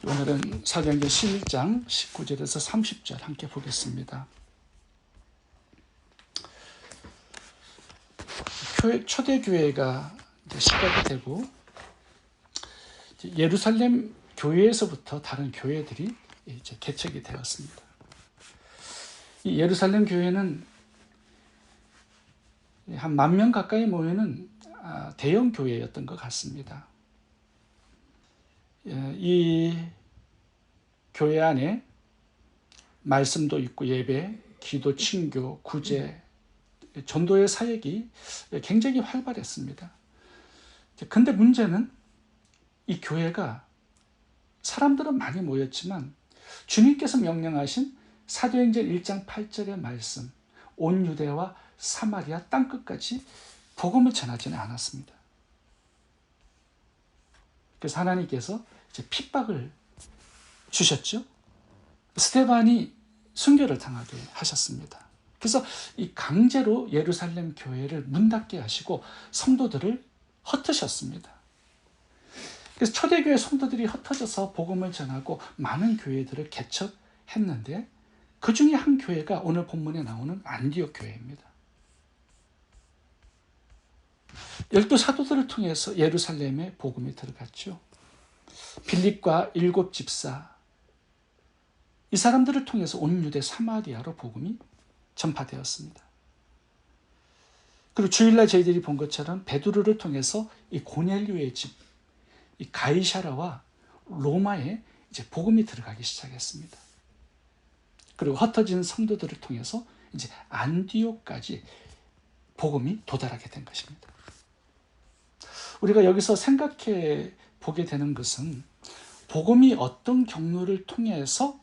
오늘은 사도행전 11장 19절에서 30절 함께 보겠습니다. 초대교회가 시작이 되고 예루살렘 교회에서부터 다른 교회들이 이제 개척이 되었습니다. 이 예루살렘 교회는 한 10,000명 가까이 모이는 대형 교회였던 것 같습니다. 이 교회 안에 말씀도 있고 예배, 기도, 친교, 구제, 전도의 사역이 굉장히 활발했습니다. 근데 문제는 이 교회가 사람들은 많이 모였지만 주님께서 명령하신 사도행전 1장 8절의 말씀, 온 유대와 사마리아 땅끝까지 복음을 전하지는 않았습니다. 그래서 하나님께서 이제 핍박을 주셨죠. 스데반이 순교를 당하게 하셨습니다. 그래서 이 강제로 예루살렘 교회를 문 닫게 하시고 성도들을 흩으셨습니다. 그래서 초대교회 성도들이 흩어져서 복음을 전하고 많은 교회들을 개척했는데 그 중에 한 교회가 오늘 본문에 나오는 안디옥 교회입니다. 12 사도들을 통해서 예루살렘에 복음이 들어갔죠. 빌립과 7 집사, 이 사람들을 통해서 온 유대 사마리아로 복음이 전파되었습니다. 그리고 주일날 저희들이 본 것처럼 베드로를 통해서 이 고넬료의 집, 이 가이사라와 로마에 이제 복음이 들어가기 시작했습니다. 그리고 흩어진 성도들을 통해서 이제 안디옥까지 복음이 도달하게 된 것입니다. 우리가 여기서 생각해 보게 되는 것은 복음이 어떤 경로를 통해서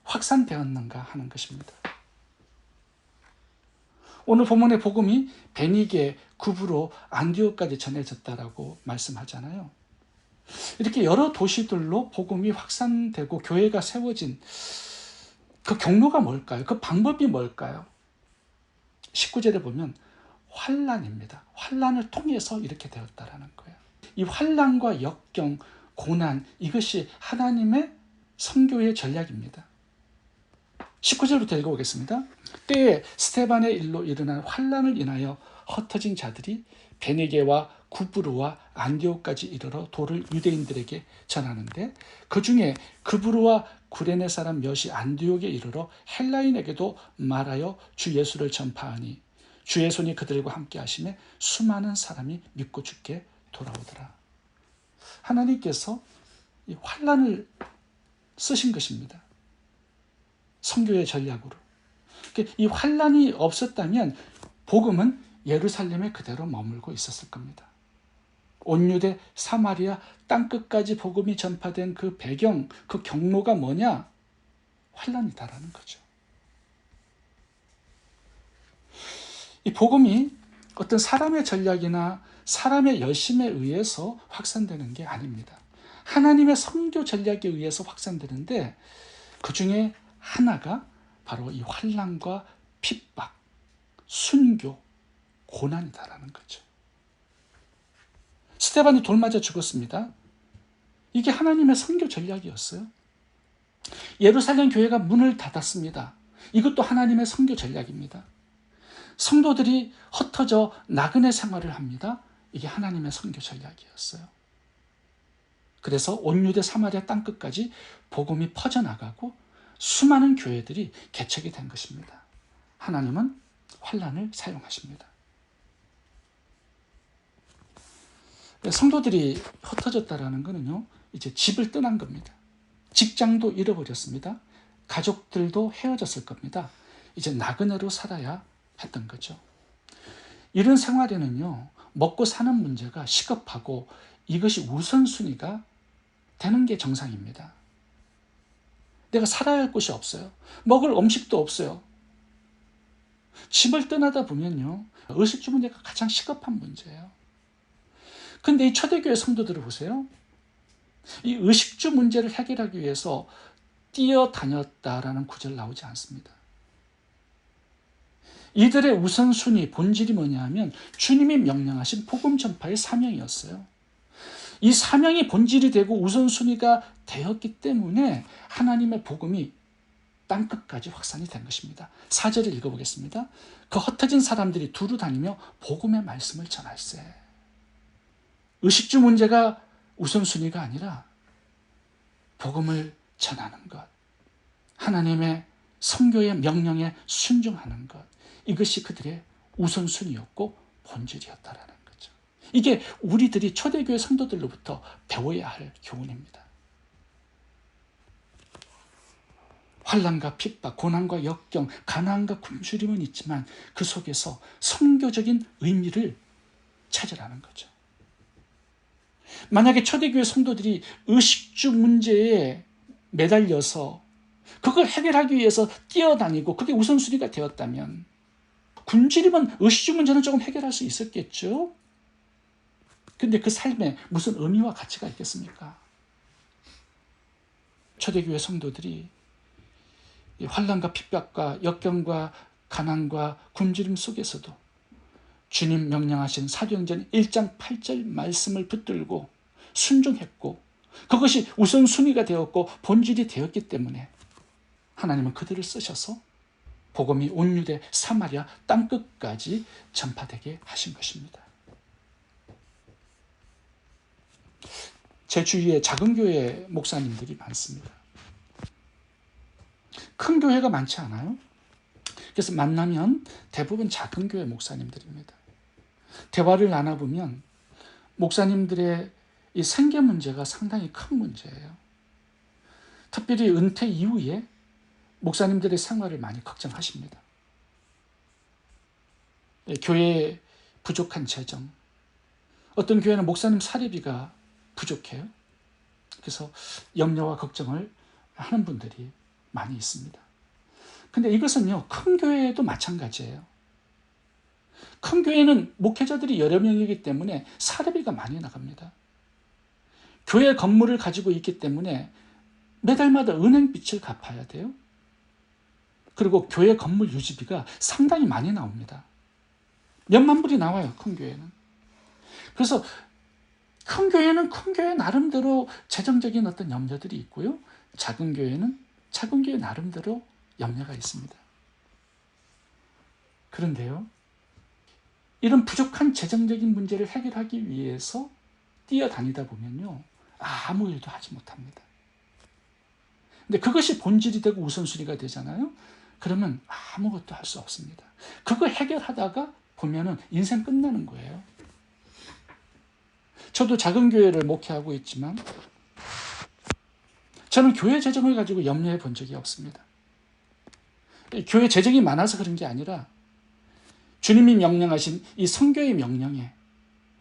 확산되었는가 하는 것입니다. 오늘 본문의 복음이 베니게, 구브로, 안디옥까지 전해졌다라고 말씀하잖아요. 이렇게 여러 도시들로 복음이 확산되고 교회가 세워진 그 경로가 뭘까요? 그 방법이 뭘까요? 19절에 보면 환난입니다. 환난을 통해서 이렇게 되었다라는 거예요. 이 환난과 역경, 고난, 이것이 하나님의 선교의 전략입니다. 19절부터 읽어보겠습니다. 때에 스데반의 일로 일어난 환난을 인하여 흩어진 자들이 베니게와 구브로와 안디옥까지 이르러 도를 유대인들에게 전하는데 그 중에 구브로와 구레네 사람 몇이 안디옥에 이르러 헬라인에게도 말하여 주 예수를 전파하니 주의 손이 그들과 함께 하심에 수많은 사람이 믿고 주께 돌아오더라. 하나님께서 이 환난을 쓰신 것입니다. 선교의 전략으로. 이 환난이 없었다면 복음은 예루살렘에 그대로 머물고 있었을 겁니다. 온 유대 사마리아 땅끝까지 복음이 전파된 그 배경, 그 경로가 뭐냐? 환난이다라는 거죠. 이 복음이 어떤 사람의 전략이나 사람의 열심에 의해서 확산되는 게 아닙니다. 하나님의 선교 전략에 의해서 확산되는데 그 중에 하나가 바로 이 환난과 핍박, 순교, 고난이다라는 거죠. 스데반이 돌 맞아 죽었습니다. 이게 하나님의 선교 전략이었어요. 예루살렘 교회가 문을 닫았습니다. 이것도 하나님의 선교 전략입니다. 성도들이 흩어져 나그네 생활을 합니다. 이게 하나님의 선교 전략이었어요. 그래서 온 유대 사마리아 땅끝까지 복음이 퍼져나가고 수많은 교회들이 개척이 된 것입니다. 하나님은 환난을 사용하십니다. 성도들이 흩어졌다라는 것은요, 이제 집을 떠난 겁니다. 직장도 잃어버렸습니다. 가족들도 헤어졌을 겁니다. 이제 나그네로 살아야 했던 거죠. 이런 생활에는요, 먹고 사는 문제가 시급하고 이것이 우선순위가 되는 게 정상입니다. 내가 살아야 할 곳이 없어요. 먹을 음식도 없어요. 집을 떠나다 보면요, 의식주 문제가 가장 시급한 문제예요. 근데 이 초대교회 성도들을 보세요. 이 의식주 문제를 해결하기 위해서 뛰어다녔다라는 구절 나오지 않습니다. 이들의 우선순위, 본질이 뭐냐 하면 주님이 명령하신 복음 전파의 사명이었어요. 이 사명이 본질이 되고 우선순위가 되었기 때문에 하나님의 복음이 땅끝까지 확산이 된 것입니다. 4절을 읽어보겠습니다. 그 흩어진 사람들이 두루 다니며 복음의 말씀을 전할세. 의식주 문제가 우선순위가 아니라 복음을 전하는 것, 하나님의 선교의 명령에 순종하는 것, 이것이 그들의 우선순위였고 본질이었다라는 거죠. 이게 우리들이 초대교회 성도들로부터 배워야 할 교훈입니다. 환난과 핍박, 고난과 역경, 가난과 굶주림은 있지만 그 속에서 선교적인 의미를 찾으라는 거죠. 만약에 초대교회 성도들이 의식주 문제에 매달려서 그걸 해결하기 위해서 뛰어다니고 그게 우선순위가 되었다면 굶주림은 의식주 문제는 조금 해결할 수 있었겠죠. 근데 그 삶에 무슨 의미와 가치가 있겠습니까? 초대교회 성도들이 환난과 핍박과 역경과 가난과 굶주림 속에서도 주님 명령하신 사도행전 1장 8절 말씀을 붙들고 순종했고 그것이 우선순위가 되었고 본질이 되었기 때문에 하나님은 그들을 쓰셔서 복음이 온 유대 사마리아 땅끝까지 전파되게 하신 것입니다. 제 주위에 작은 교회 목사님들이 많습니다. 큰 교회가 많지 않아요. 그래서 만나면 대부분 작은 교회 목사님들입니다. 대화를 나눠보면 목사님들의 이 생계 문제가 상당히 큰 문제예요. 특별히 은퇴 이후에 목사님들의 생활을 많이 걱정하십니다. 교회에 부족한 재정, 어떤 교회는 목사님 사례비가 부족해요. 그래서 염려와 걱정을 하는 분들이 많이 있습니다. 근데 이것은요, 큰 교회에도 마찬가지예요. 큰 교회는 목회자들이 여러 명이기 때문에 사례비가 많이 나갑니다. 교회 건물을 가지고 있기 때문에 매달마다 은행빚을 갚아야 돼요. 그리고 교회 건물 유지비가 상당히 많이 나옵니다. 몇만 불이 나와요, 큰 교회는. 그래서 큰 교회는 큰 교회 나름대로 재정적인 어떤 염려들이 있고요. 작은 교회는 작은 교회 나름대로 염려가 있습니다. 그런데요, 이런 부족한 재정적인 문제를 해결하기 위해서 뛰어다니다 보면요, 아무 일도 하지 못합니다. 근데 그것이 본질이 되고 우선순위가 되잖아요. 그러면 아무것도 할 수 없습니다. 그거 해결하다가 보면은 인생 끝나는 거예요. 저도 작은 교회를 목회하고 있지만 저는 교회 재정을 가지고 염려해 본 적이 없습니다. 교회 재정이 많아서 그런 게 아니라 주님이 명령하신 이 선교의 명령에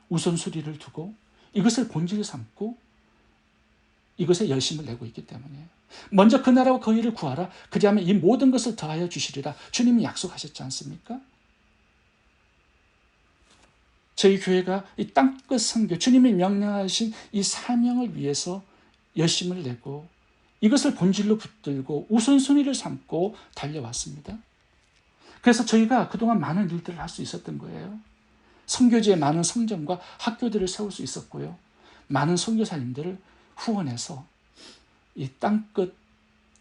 우선순위를 두고 이것을 본질 삼고 이것에 열심을 내고 있기 때문이에요. 먼저 그 나라와 그 일을 구하라. 그리하면 이 모든 것을 더하여 주시리라. 주님이 약속하셨지 않습니까? 저희 교회가 이 땅끝 선교, 주님이 명령하신 이 사명을 위해서 열심을 내고 이것을 본질로 붙들고 우선순위를 삼고 달려왔습니다. 그래서 저희가 그동안 많은 일들을 할 수 있었던 거예요. 선교지에 많은 성전과 학교들을 세울 수 있었고요. 많은 선교사님들을 후원해서 이 땅끝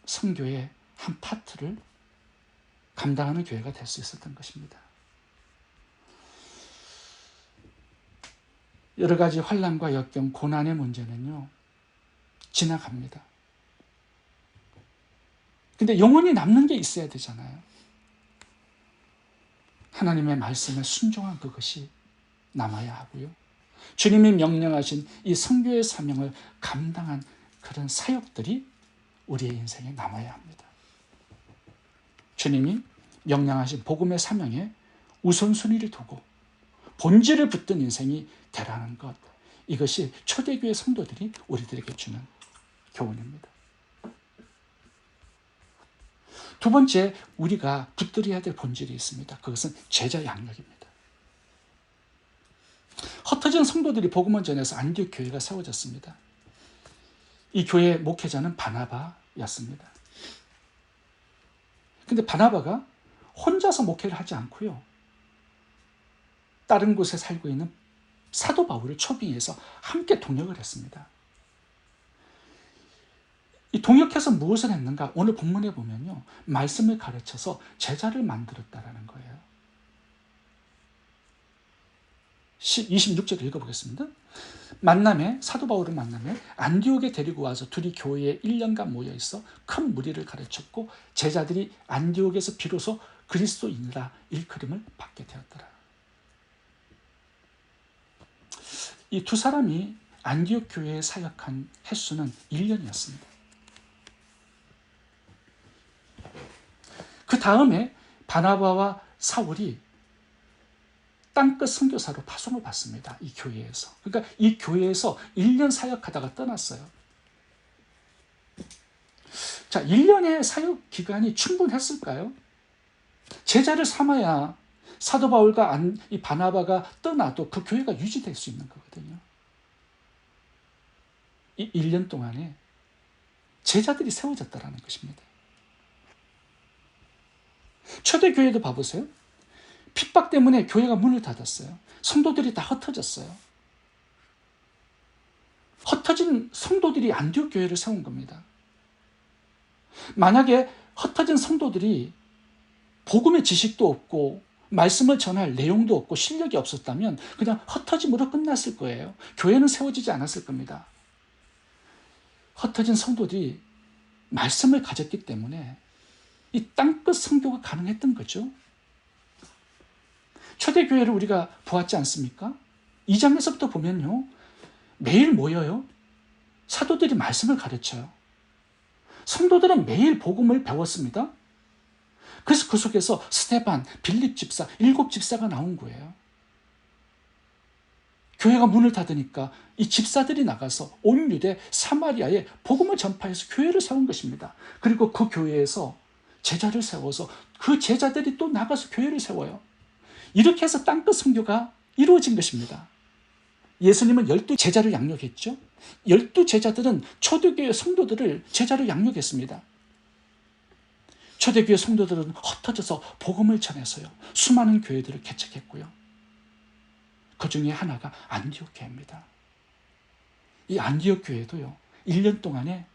선교의 한 파트를 감당하는 교회가 될 수 있었던 것입니다. 여러 가지 환난과 역경, 고난의 문제는요, 지나갑니다. 근데 영원히 남는 게 있어야 되잖아요. 하나님의 말씀에 순종한 그것이 남아야 하고요. 주님이 명령하신 이 선교의 사명을 감당한 그런 사역들이 우리의 인생에 남아야 합니다. 주님이 명령하신 복음의 사명에 우선순위를 두고 본질을 붙든 인생이 되라는 것, 이것이 초대교회 성도들이 우리들에게 주는 교훈입니다. 두 번째, 우리가 붙들어야 될 본질이 있습니다. 그것은 제자 양육입니다. 흩어진 성도들이 복음을 전해서 안디옥 교회가 세워졌습니다. 이 교회의 목회자는 바나바였습니다. 근데 바나바가 혼자서 목회를 하지 않고요, 다른 곳에 살고 있는 사도 바울을 초빙해서 함께 동역을 했습니다. 이 동역해서 무엇을 했는가? 오늘 본문에 보면요, 말씀을 가르쳐서 제자를 만들었다라는 거예요. 26절 읽어보겠습니다. 사도 바울을 만남에 안디옥에 데리고 와서 둘이 교회에 1년간 모여있어 큰 무리를 가르쳤고 제자들이 안디옥에서 비로소 그리스도인이라 일컬음을 받게 되었더라. 이 두 사람이 안디옥 교회에 사역한 횟수는 1년이었습니다. 그 다음에 바나바와 사울이 땅끝 선교사로 파송을 받습니다. 이 교회에서. 그러니까 이 교회에서 1년 사역하다가 떠났어요. 자, 1년의 사역 기간이 충분했을까요? 제자를 삼아야 사도 바울과 이 바나바가 떠나도 그 교회가 유지될 수 있는 거거든요. 이 1년 동안에 제자들이 세워졌다는 것입니다. 초대교회도 봐보세요. 핍박 때문에 교회가 문을 닫았어요. 성도들이 다 흩어졌어요. 흩어진 성도들이 안디옥 교회를 세운 겁니다. 만약에 흩어진 성도들이 복음의 지식도 없고 말씀을 전할 내용도 없고 실력이 없었다면 그냥 흩어짐으로 끝났을 거예요. 교회는 세워지지 않았을 겁니다. 흩어진 성도들이 말씀을 가졌기 때문에 이 땅끝 선교가 가능했던 거죠. 초대교회를 우리가 보았지 않습니까? 2장에서부터 보면요, 매일 모여요. 사도들이 말씀을 가르쳐요. 성도들은 매일 복음을 배웠습니다. 그래서 그 속에서 스데반, 빌립 집사, 7 집사가 나온 거예요. 교회가 문을 닫으니까 이 집사들이 나가서 온 유대 사마리아에 복음을 전파해서 교회를 세운 것입니다. 그리고 그 교회에서 제자를 세워서 그 제자들이 또 나가서 교회를 세워요. 이렇게 해서 땅끝 선교가 이루어진 것입니다. 예수님은 12 제자를 양육했죠. 12 제자들은 초대교회 성도들을 제자로 양육했습니다. 초대교회 성도들은 흩어져서 복음을 전해서요, 수많은 교회들을 개척했고요. 그 중에 하나가 안디옥 교회입니다. 이 안디옥 교회도요, 1년 동안에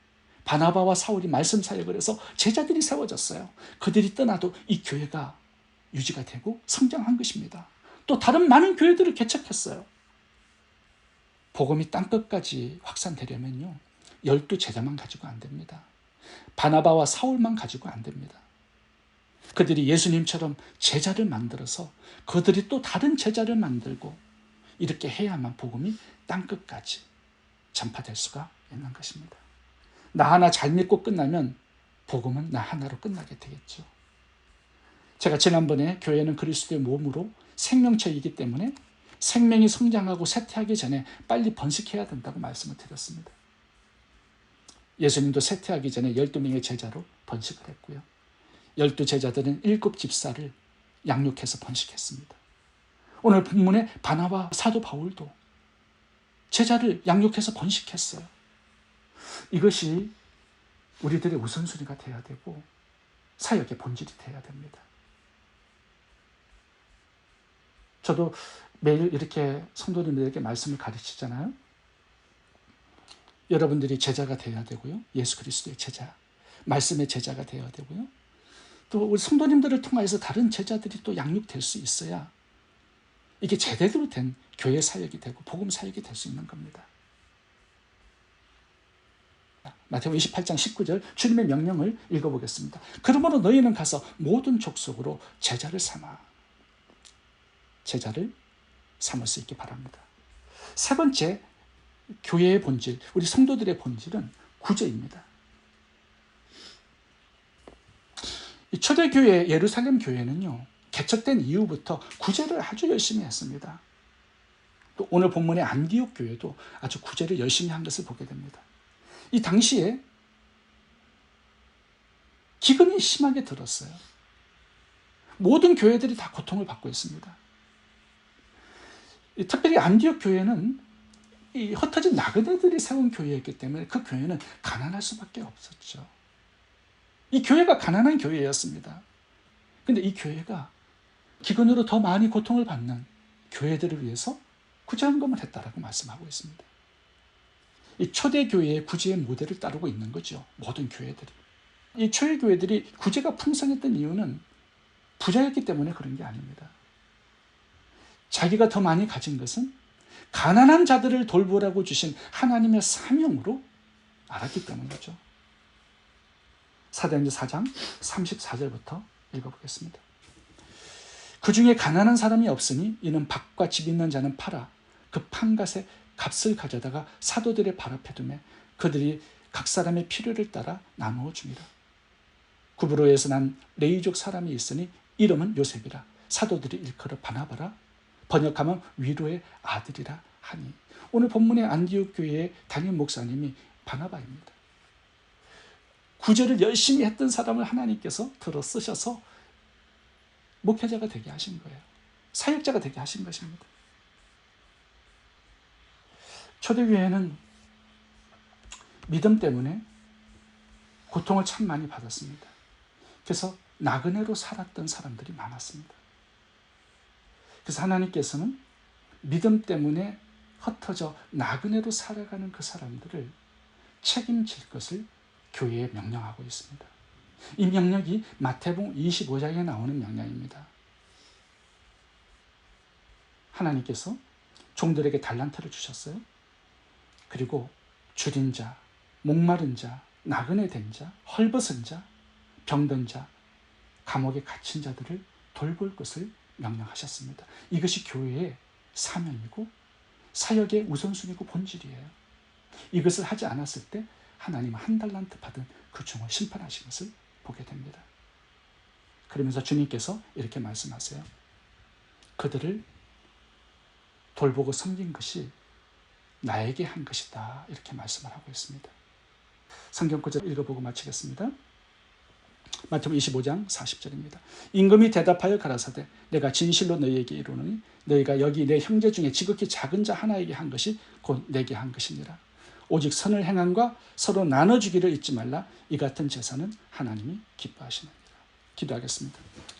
바나바와 사울이 말씀 사역을 해서 제자들이 세워졌어요. 그들이 떠나도 이 교회가 유지가 되고 성장한 것입니다. 또 다른 많은 교회들을 개척했어요. 복음이 땅끝까지 확산되려면요, 12 제자만 가지고 안 됩니다. 바나바와 사울만 가지고 안 됩니다. 그들이 예수님처럼 제자를 만들어서 그들이 또 다른 제자를 만들고 이렇게 해야만 복음이 땅끝까지 전파될 수가 있는 것입니다. 나 하나 잘 믿고 끝나면 복음은 나 하나로 끝나게 되겠죠. 제가 지난번에 교회는 그리스도의 몸으로 생명체이기 때문에 생명이 성장하고 쇠퇴하기 전에 빨리 번식해야 된다고 말씀을 드렸습니다. 예수님도 쇠퇴하기 전에 12명의 제자로 번식을 했고요. 12 제자들은 7 집사를 양육해서 번식했습니다. 오늘 본문의 바나바 사도 바울도 제자를 양육해서 번식했어요. 이것이 우리들의 우선순위가 되어야 되고 사역의 본질이 되어야 됩니다. 저도 매일 이렇게 성도님들에게 말씀을 가르치잖아요. 여러분들이 제자가 되어야 되고요. 예수 그리스도의 제자, 말씀의 제자가 되어야 되고요. 또 우리 성도님들을 통해서 다른 제자들이 또 양육될 수 있어야 이게 제대로 된 교회 사역이 되고 복음 사역이 될 수 있는 겁니다. 마태복음 28장 19절 주님의 명령을 읽어보겠습니다. 그러므로 너희는 가서 모든 족속으로 제자를 삼을 수 있기 바랍니다. 세 번째, 교회의 본질, 우리 성도들의 본질은 구제입니다. 이 초대교회 예루살렘 교회는요, 개척된 이후부터 구제를 아주 열심히 했습니다. 또 오늘 본문의 안디옥 교회도 아주 구제를 열심히 한 것을 보게 됩니다. 이 당시에 기근이 심하게 들었어요. 모든 교회들이 다 고통을 받고 있습니다. 특별히 안디옥 교회는 이 흩어진 나그네들이 세운 교회였기 때문에 그 교회는 가난할 수밖에 없었죠. 이 교회가 가난한 교회였습니다. 그런데 이 교회가 기근으로 더 많이 고통을 받는 교회들을 위해서 구제헌금을 했다라고 말씀하고 있습니다. 이 초대교회의 구제의 모델을 따르고 있는 거죠. 모든 교회들이. 이 초대교회들이 구제가 풍성했던 이유는 부자였기 때문에 그런 게 아닙니다. 자기가 더 많이 가진 것은 가난한 자들을 돌보라고 주신 하나님의 사명으로 알았기 때문이죠. 사도행전 4장 34절부터 읽어보겠습니다. 그 중에 가난한 사람이 없으니 이는 밭과 집 있는 자는 팔아 그 판갓의 값을 가져다가 사도들의 발 앞에 두매 그들이 각 사람의 필요를 따라 나누어 줍니다. 구브로에서 난 레이족 사람이 있으니 이름은 요셉이라 사도들이 일컬어 바나바라 번역하면 위로의 아들이라 하니. 오늘 본문의 안디옥 교회의 담임 목사님이 바나바입니다. 구제를 열심히 했던 사람을 하나님께서 들어 쓰셔서 목회자가 되게 하신 거예요. 사역자가 되게 하신 것입니다. 초대교회는 믿음 때문에 고통을 참 많이 받았습니다. 그래서 나그네로 살았던 사람들이 많았습니다. 그래서 하나님께서는 믿음 때문에 흩어져 나그네로 살아가는 그 사람들을 책임질 것을 교회에 명령하고 있습니다. 이 명령이 마태복음 25장에 나오는 명령입니다. 하나님께서 종들에게 달란트를 주셨어요. 그리고 줄인 자, 목마른 자, 나그네 된 자, 헐벗은 자, 병든 자, 감옥에 갇힌 자들을 돌볼 것을 명령하셨습니다. 이것이 교회의 사명이고 사역의 우선순위고 본질이에요. 이것을 하지 않았을 때 하나님은 한 달란트 받은 그 종을 심판하신 것을 보게 됩니다. 그러면서 주님께서 이렇게 말씀하세요. 그들을 돌보고 섬긴 것이 나에게 한 것이다. 이렇게 말씀을 하고 있습니다. 성경 구절 읽어보고 마치겠습니다. 마태복음 25장 40절입니다. 임금이 대답하여 가라사대 내가 진실로 너희에게 이르노니 너희가 여기 내 형제 중에 지극히 작은 자 하나에게 한 것이 곧 내게 한 것이니라. 오직 선을 행함과 서로 나눠주기를 잊지 말라. 이 같은 제사는 하나님이 기뻐하시느니라. 기도하겠습니다.